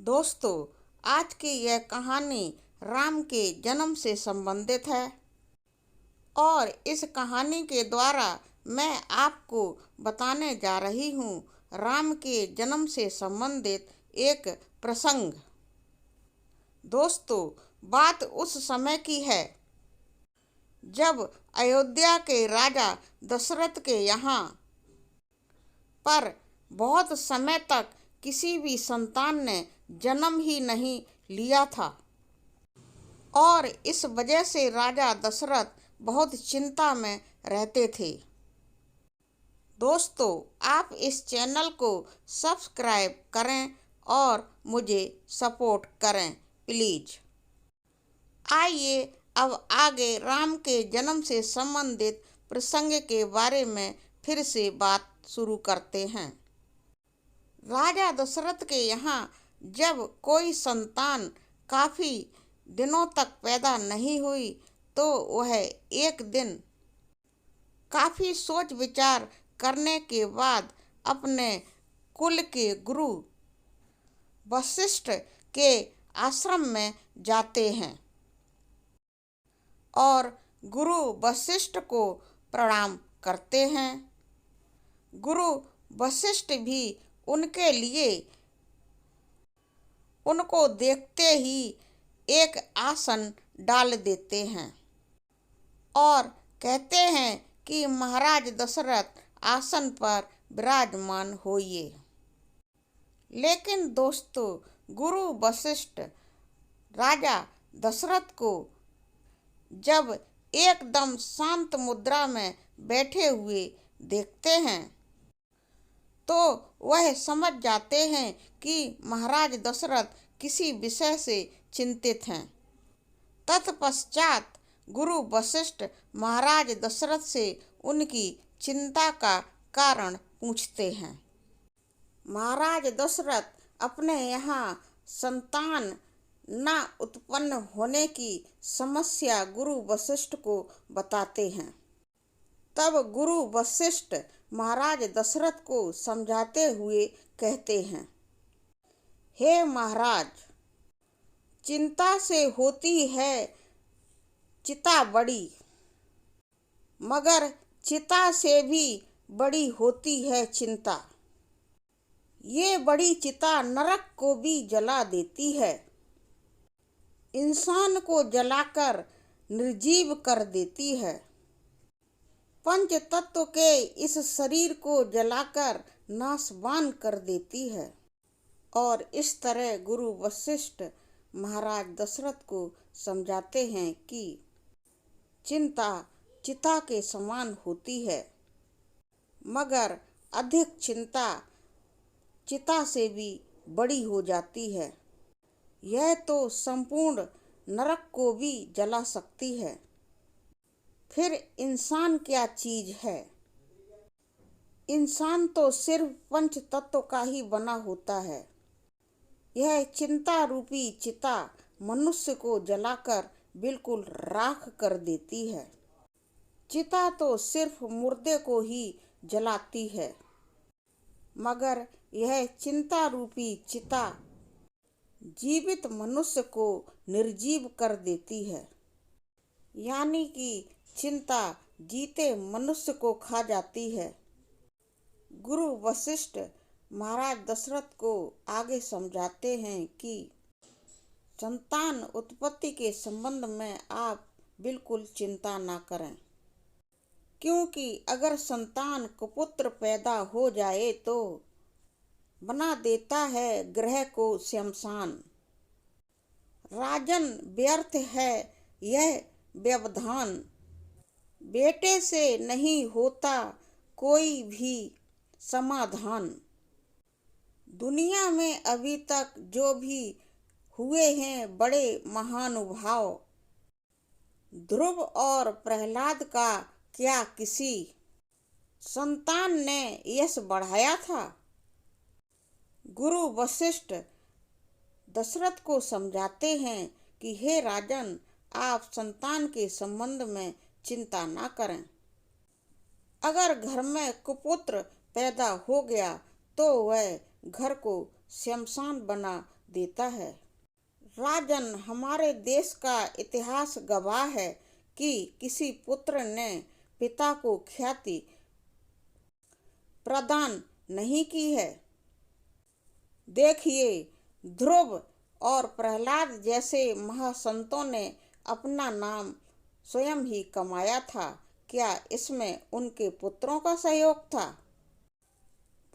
दोस्तों, आज की यह कहानी राम के जन्म से संबंधित है और इस कहानी के द्वारा मैं आपको बताने जा रही हूँ राम के जन्म से संबंधित एक प्रसंग। दोस्तों, बात उस समय की है जब अयोध्या के राजा दशरथ के यहाँ पर बहुत समय तक किसी भी संतान ने जन्म ही नहीं लिया था और इस वजह से राजा दशरथ बहुत चिंता में रहते थे। दोस्तों, आप इस चैनल को सब्सक्राइब करें और मुझे सपोर्ट करें प्लीज। आइए अब आगे राम के जन्म से संबंधित प्रसंग के बारे में फिर से बात शुरू करते हैं। राजा दशरथ के यहाँ जब कोई संतान काफ़ी दिनों तक पैदा नहीं हुई तो वह एक दिन काफ़ी सोच विचार करने के बाद अपने कुल के गुरु वशिष्ठ के आश्रम में जाते हैं और गुरु वशिष्ठ को प्रणाम करते हैं। गुरु वशिष्ठ भी उनके लिए उनको देखते ही एक आसन डाल देते हैं और कहते हैं कि महाराज दशरथ आसन पर विराजमान होइए। लेकिन दोस्तों, गुरु वशिष्ठ राजा दशरथ को जब एकदम शांत मुद्रा में बैठे हुए देखते हैं तो वह समझ जाते हैं कि महाराज दशरथ किसी विषय से चिंतित हैं। तत्पश्चात गुरु वशिष्ठ महाराज दशरथ से उनकी चिंता का कारण पूछते हैं। महाराज दशरथ अपने यहाँ संतान न उत्पन्न होने की समस्या गुरु वशिष्ठ को बताते हैं। तब गुरु वशिष्ठ महाराज दशरथ को समझाते हुए कहते हैं, हे महाराज, चिंता से होती है चिता बड़ी, मगर चिता से भी बड़ी होती है चिंता। ये बड़ी चिता नरक को भी जला देती है, इंसान को जलाकर निर्जीव कर देती है, पंच तत्व के इस शरीर को जलाकर नाशवान कर देती है। और इस तरह गुरु वशिष्ठ महाराज दशरथ को समझाते हैं कि चिंता चिता के समान होती है, मगर अधिक चिंता चिता से भी बड़ी हो जाती है। यह तो संपूर्ण नरक को भी जला सकती है। फिर इंसान क्या चीज है? इंसान तो सिर्फ पंच तत्व का ही बना होता है। यह चिंता रूपी चिता मनुष्य को जलाकर बिल्कुल राख कर देती है। चिता तो सिर्फ मुर्दे को ही जलाती है, मगर यह चिंता रूपी चिता जीवित मनुष्य को निर्जीव कर देती है। यानी कि चिंता जीते मनुष्य को खा जाती है। गुरु वशिष्ठ महाराज दशरथ को आगे समझाते हैं कि संतान उत्पत्ति के संबंध में आप बिल्कुल चिंता ना करें, क्योंकि अगर संतान कुपुत्र पैदा हो जाए तो बना देता है ग्रह को श्मशान। राजन, व्यर्थ है यह व्यवधान, बेटे से नहीं होता कोई भी समाधान। दुनिया में अभी तक जो भी हुए हैं बड़े महानुभाव, ध्रुव और प्रहलाद का क्या किसी संतान ने यश बढ़ाया था? गुरु वशिष्ठ दशरथ को समझाते हैं कि हे राजन, आप संतान के संबंध में चिंता ना करें। अगर घर में कुपुत्र पैदा हो गया तो वह घर को श्मशान बना देता है। राजन, हमारे देश का इतिहास गवाह है कि किसी पुत्र ने पिता को ख्याति प्रदान नहीं की है। देखिए, ध्रुव और प्रहलाद जैसे महासंतों ने अपना नाम स्वयं ही कमाया था। क्या इसमें उनके पुत्रों का सहयोग था?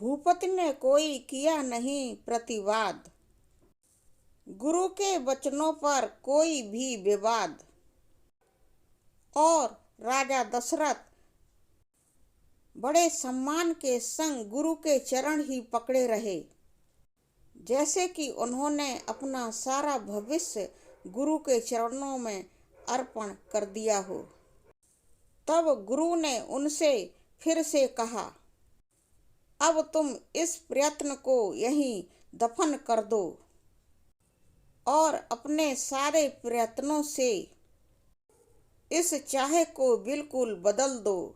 भूपति ने कोई किया नहीं प्रतिवाद, गुरु के वचनों पर कोई भी विवाद। और राजा दशरथ बड़े सम्मान के संग गुरु के चरण ही पकड़े रहे, जैसे कि उन्होंने अपना सारा भविष्य गुरु के चरणों में अर्पण कर दिया हो। तब गुरु ने उनसे फिर से कहा, अब तुम इस प्रयत्न को यहीं दफन कर दो और अपने सारे प्रयत्नों से इस चाहे को बिल्कुल बदल दो।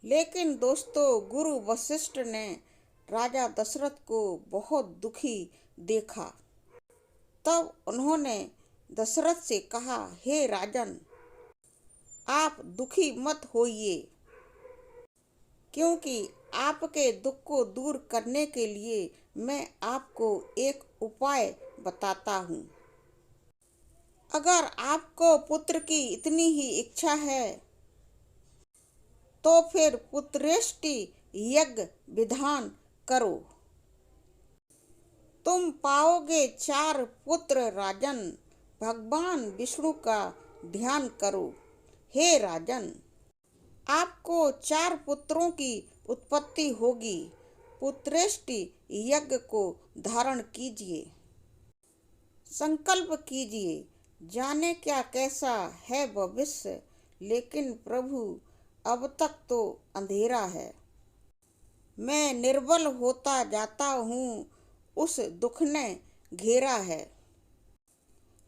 लेकिन दोस्तों, गुरु वशिष्ठ ने राजा दशरथ को बहुत दुखी देखा। तब उन्होंने दशरथ से कहा, हे राजन, आप दुखी मत होइए, क्योंकि आपके दुख को दूर करने के लिए मैं आपको एक उपाय बताता हूँ। अगर आपको पुत्र की इतनी ही इच्छा है तो फिर पुत्रेष्टि यज्ञ विधान करो। तुम पाओगे 4 पुत्र। राजन, भगवान विष्णु का ध्यान करो। हे राजन, आपको 4 पुत्रों की उत्पत्ति होगी। पुत्रेष्टि यज्ञ को धारण कीजिए, संकल्प कीजिए। जाने क्या कैसा है भविष्य, लेकिन प्रभु अब तक तो अंधेरा है। मैं निर्बल होता जाता हूँ, उस दुख ने घेरा है।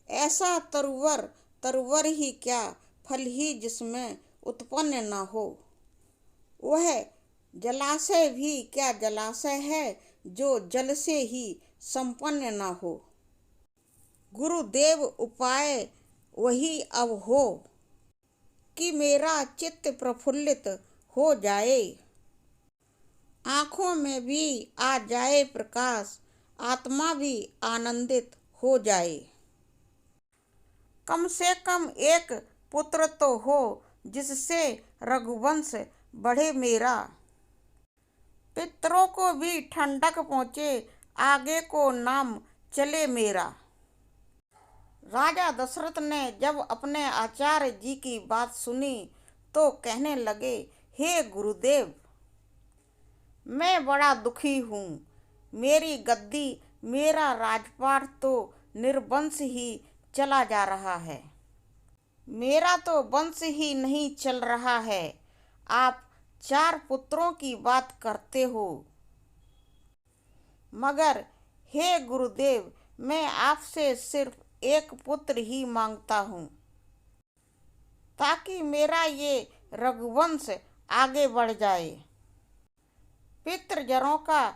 ऐसा तरुवर ही क्या, फल ही जिसमें उत्पन्न न हो। वह जलाशय भी क्या जलाशय है जो जल से ही संपन्न न हो। गुरुदेव, उपाय वही अब हो कि मेरा चित्त प्रफुल्लित हो जाए, आँखों में भी आ जाए प्रकाश, आत्मा भी आनंदित हो जाए। कम से कम एक पुत्र तो हो जिससे रघुवंश बढ़े मेरा। पितरों को भी ठंडक पहुँचे, आगे को नाम चले मेरा। राजा दशरथ ने जब अपने आचार्य जी की बात सुनी तो कहने लगे, हे गुरुदेव, मैं बड़ा दुखी हूँ। मेरी गद्दी, मेरा राजपाट तो निर्वंश ही चला जा रहा है। मेरा तो वंश ही नहीं चल रहा है। आप 4 पुत्रों की बात करते हो, मगर हे गुरुदेव, मैं आपसे सिर्फ एक पुत्र ही मांगता हूँ, ताकि मेरा ये रघुवंश आगे बढ़ जाए, पितृजनों का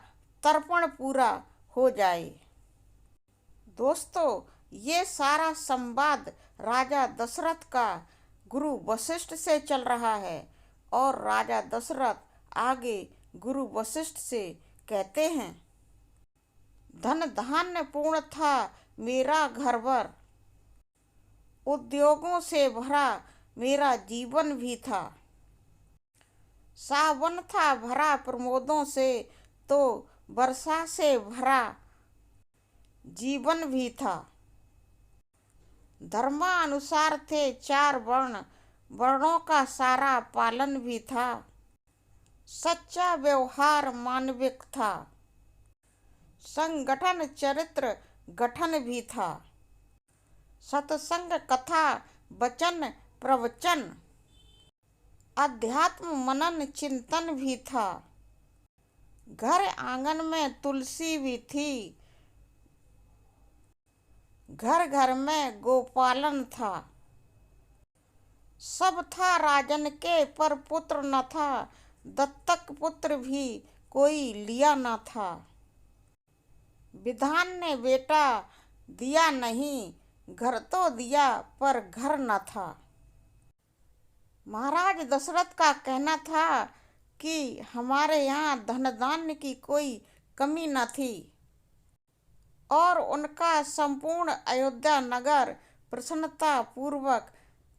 तर्पण पूरा हो जाए। दोस्तों, ये सारा संवाद राजा दशरथ का गुरु वशिष्ठ से चल रहा है और राजा दशरथ आगे गुरु वशिष्ठ से कहते हैं, धन धान्य पूर्ण था मेरा घर भर, उद्योगों से भरा मेरा जीवन भी था। सावन था भरा प्रमोदों से, तो वर्षा से भरा जीवन भी था। धर्मानुसार थे 4 वर्ण, वर्णों का सारा पालन भी था। सच्चा व्यवहार मानविक था, संगठन चरित्र गठन भी था। सत्संग कथा वचन प्रवचन, अध्यात्म मनन चिंतन भी था। घर आंगन में तुलसी भी थी, घर घर में गोपालन था। सब था राजन के, पर पुत्र न था, दत्तक पुत्र भी कोई लिया न था। विधान ने बेटा दिया नहीं, घर तो दिया पर घर न था। महाराज दशरथ का कहना था कि हमारे यहाँ धन धान्य की कोई कमी न थी और उनका संपूर्ण अयोध्या नगर प्रसन्नता पूर्वक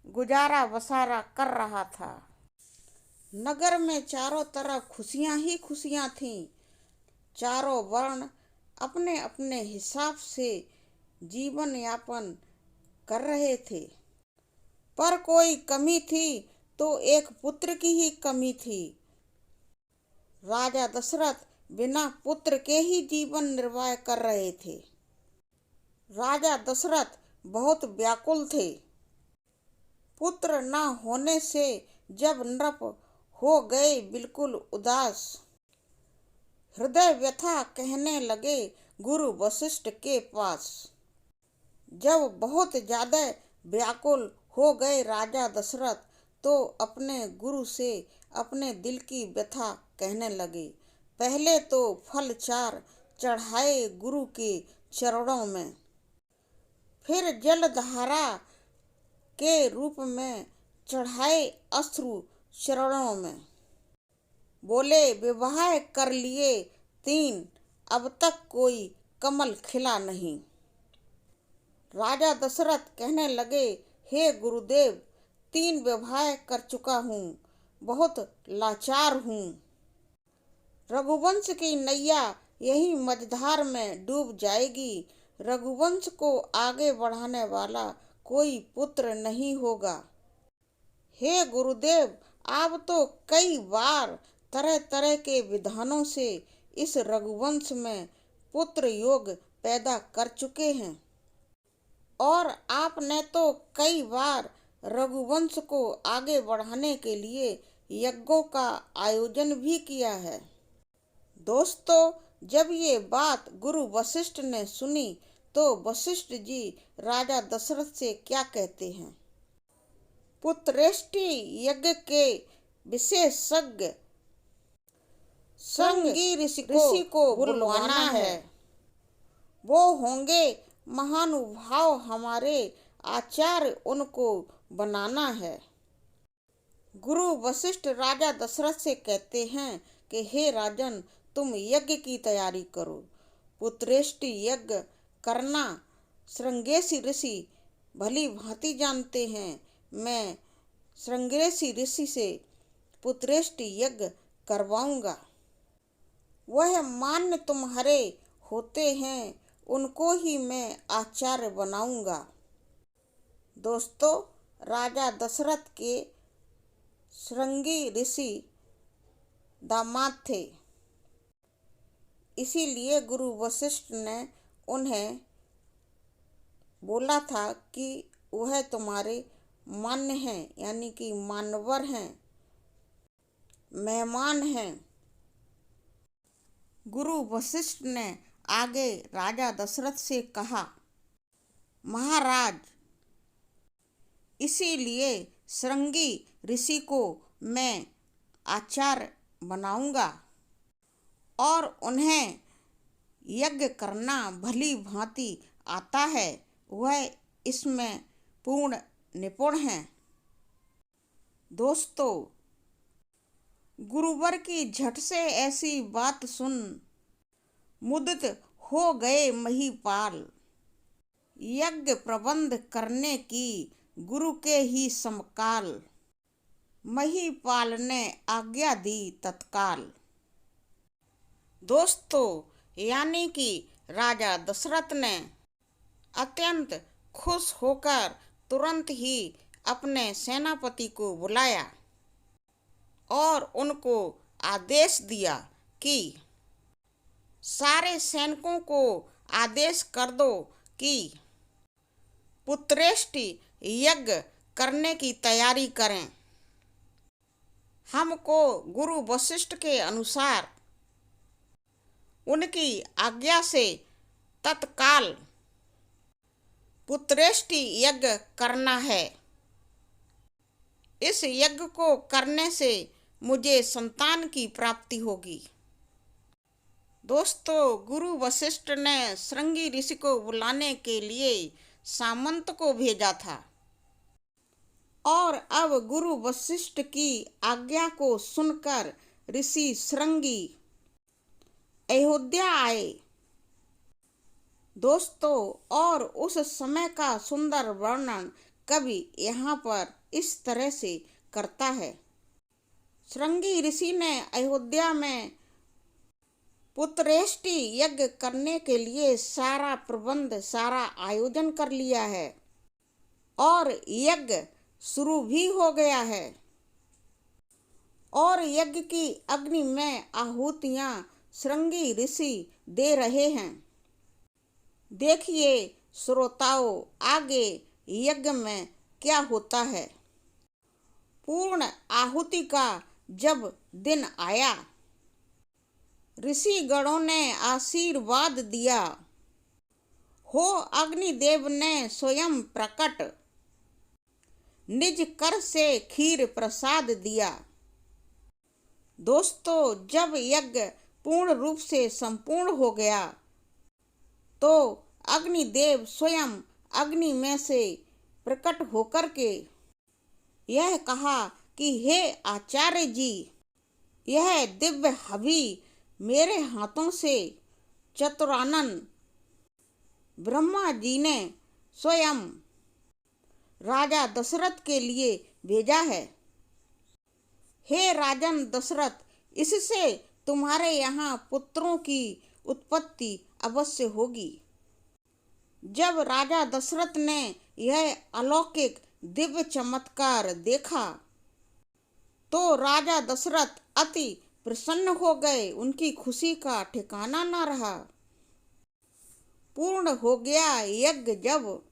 गुजारा बसारा कर रहा था। नगर में चारों तरफ खुशियां ही खुशियां थीं। चारों वर्ण अपने अपने हिसाब से जीवन यापन कर रहे थे, पर कोई कमी थी तो एक पुत्र की ही कमी थी। राजा दशरथ बिना पुत्र के ही जीवन निर्वाह कर रहे थे। राजा दशरथ बहुत व्याकुल थे। पुत्र न होने से जब नृप हो गए बिल्कुल उदास, हृदय व्यथा कहने लगे गुरु वशिष्ठ के पास। जब बहुत ज्यादा व्याकुल हो गए राजा दशरथ तो अपने गुरु से अपने दिल की व्यथा कहने लगे। पहले तो फल 4 चढ़ाए गुरु के चरणों में, फिर जलधारा के रूप में चढ़ाए अश्रु चरणों में। बोले विवाह कर लिए 3, अब तक कोई कमल खिला नहीं। राजा दशरथ कहने लगे, हे गुरुदेव, 3 विवाह कर चुका हूँ, बहुत लाचार हूँ। रघुवंश की नैया यही मझधार में डूब जाएगी। रघुवंश को आगे बढ़ाने वाला कोई पुत्र नहीं होगा। हे गुरुदेव, आप तो कई बार तरह तरह के विधानों से इस रघुवंश में पुत्र योग पैदा कर चुके हैं और आपने तो कई बार रघुवंश को आगे बढ़ाने के लिए यज्ञों का आयोजन भी किया है। दोस्तों, जब ये बात गुरु वशिष्ठ ने सुनी तो वशिष्ठ जी राजा दशरथ से क्या कहते हैं। पुत्रेष्टि यज्ञ के विशेषज्ञ श्रृंगी ऋषि को बुलवाना है। वो होंगे महानुभाव, हमारे आचार्य, उनको बनाना है। गुरु वशिष्ठ राजा दशरथ से कहते हैं कि हे राजन, तुम यज्ञ की तैयारी करो। पुत्रेष्टि यज्ञ करना श्रृंगेशी ऋषि भली भांति जानते हैं। मैं श्रृंगेशी ऋषि से पुत्रेष्टि यज्ञ करवाऊंगा। वह मान्य तुम्हारे होते हैं, उनको ही मैं आचार्य बनाऊंगा। दोस्तों, राजा दशरथ के श्रृंगी ऋषि दामाद थे, इसीलिए गुरु वशिष्ठ ने उन्हें बोला था कि वह तुम्हारे मान्य हैं, यानी कि मानवर हैं, मेहमान हैं। गुरु वशिष्ठ ने आगे राजा दशरथ से कहा, महाराज, इसीलिए श्रृंगी ऋषि को मैं आचार्य बनाऊंगा और उन्हें यज्ञ करना भली भांति आता है। वह इसमें पूर्ण निपुण हैं। दोस्तों, गुरुवर की झट से ऐसी बात सुन मुदित हो गए महीपाल। यज्ञ प्रबंध करने की गुरु के ही समकाल महीपाल ने आज्ञा दी तत्काल। दोस्तों, यानी कि राजा दशरथ ने अत्यंत खुश होकर तुरंत ही अपने सेनापति को बुलाया और उनको आदेश दिया कि सारे सैनिकों को आदेश कर दो कि पुत्रेष्टि यज्ञ करने की तैयारी करें। हमको गुरु वशिष्ठ के अनुसार उनकी आज्ञा से तत्काल पुत्रेष्टि यज्ञ करना है। इस यज्ञ को करने से मुझे संतान की प्राप्ति होगी। दोस्तों, गुरु वशिष्ठ ने श्रृंगी ऋषि को बुलाने के लिए सामंत को भेजा था और अब गुरु वशिष्ठ की आज्ञा को सुनकर ऋषि श्रृंगी अयोध्या आए। दोस्तों, और उस समय का सुंदर वर्णन कवि यहाँ पर इस तरह से करता है। श्रृंगी ऋषि ने अयोध्या में पुत्रेष्टि यज्ञ करने के लिए सारा प्रबंध, सारा आयोजन कर लिया है और यज्ञ शुरू भी हो गया है और यज्ञ की अग्नि में आहुतियां श्रृंगी ऋषि दे रहे हैं। देखिए श्रोताओं, आगे यज्ञ में क्या होता है। पूर्ण आहुति का जब दिन आया, ऋषि गणों ने आशीर्वाद दिया। हो अग्निदेव ने स्वयं प्रकट निज कर से खीर प्रसाद दिया। दोस्तों, जब यज्ञ पूर्ण रूप से संपूर्ण हो गया तो अग्निदेव स्वयं अग्नि में से प्रकट होकर के यह कहा कि हे आचार्य जी, यह दिव्य हवि मेरे हाथों से चतुरानन ब्रह्मा जी ने स्वयं राजा दशरथ के लिए भेजा है। हे राजन दशरथ, इससे तुम्हारे यहाँ पुत्रों की उत्पत्ति अवश्य होगी। जब राजा दशरथ ने यह अलौकिक दिव्य चमत्कार देखा तो राजा दशरथ अति प्रसन्न हो गए। उनकी खुशी का ठिकाना न रहा। पूर्ण हो गया यज्ञ जब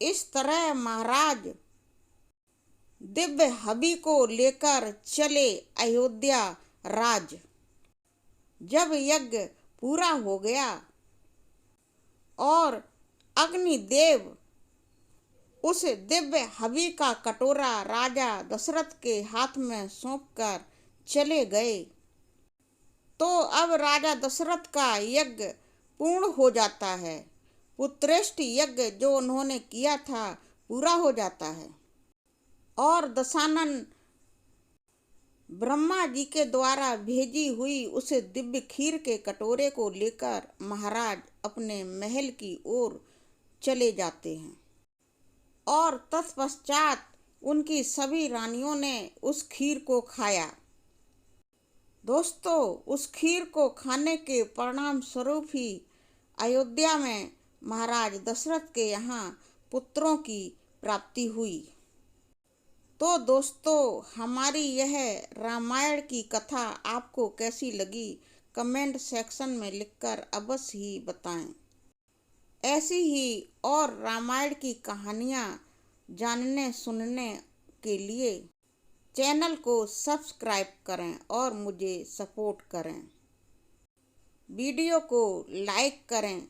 इस तरह महाराज दिव्य हवि को लेकर चले अयोध्या राज। जब यज्ञ पूरा हो गया और अग्निदेव उस दिव्य हवि का कटोरा राजा दशरथ के हाथ में सौंपकर चले गए तो अब राजा दशरथ का यज्ञ पूर्ण हो जाता है। पुत्रेष्टि यज्ञ जो उन्होंने किया था पूरा हो जाता है और दशानन ब्रह्मा जी के द्वारा भेजी हुई उस दिव्य खीर के कटोरे को लेकर महाराज अपने महल की ओर चले जाते हैं और तत्पश्चात उनकी सभी रानियों ने उस खीर को खाया। दोस्तों, उस खीर को खाने के परिणाम स्वरूप ही अयोध्या में महाराज दशरथ के यहाँ पुत्रों की प्राप्ति हुई। तो दोस्तों, हमारी यह रामायण की कथा आपको कैसी लगी कमेंट सेक्शन में लिखकर अवश्य ही बताएं। ऐसी ही और रामायण की कहानियाँ जानने सुनने के लिए चैनल को सब्सक्राइब करें और मुझे सपोर्ट करें। वीडियो को लाइक करें,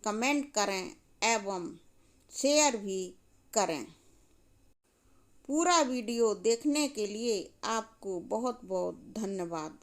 कमेंट करें एवं शेयर भी करें। पूरा वीडियो देखने के लिए आपको बहुत बहुत धन्यवाद।